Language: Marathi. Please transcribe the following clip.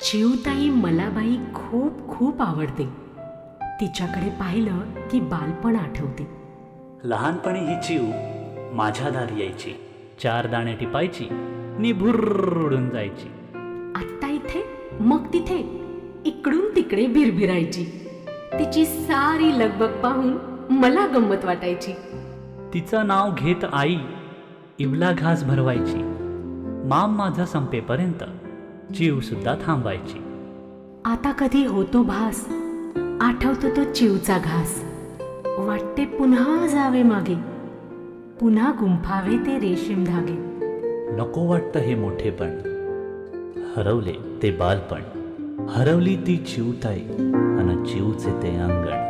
चिऊताई मला बाई खूप खूप आवडते. तिच्याकडे पाहिलं की बालपण आठवते. लहानपणी ही चिव माझ्या दारी यायची, 4 दाणे टिपायची नि भुर्र उडून जायची. आत्ता इथे मग तिथे इकडून तिकडे भिरभिरायची. तिची सारी लगबग पाहून मला गंमत वाटायची. तिचं नाव घेत आई इवला घास भरवायची. माम माझा संपेपर्यंत चिव सुद्धा थांबायची. आता कधी होतो भास, आठवतो तो चिवचा घास. वाटते पुन्हा जावे मागे, पुन्हा गुंफावे ते रेशीम धागे. नको वाटतं हे मोठेपण, हरवले ते बालपण. हरवली ती चिवताई अन चिवचे ते अंगण.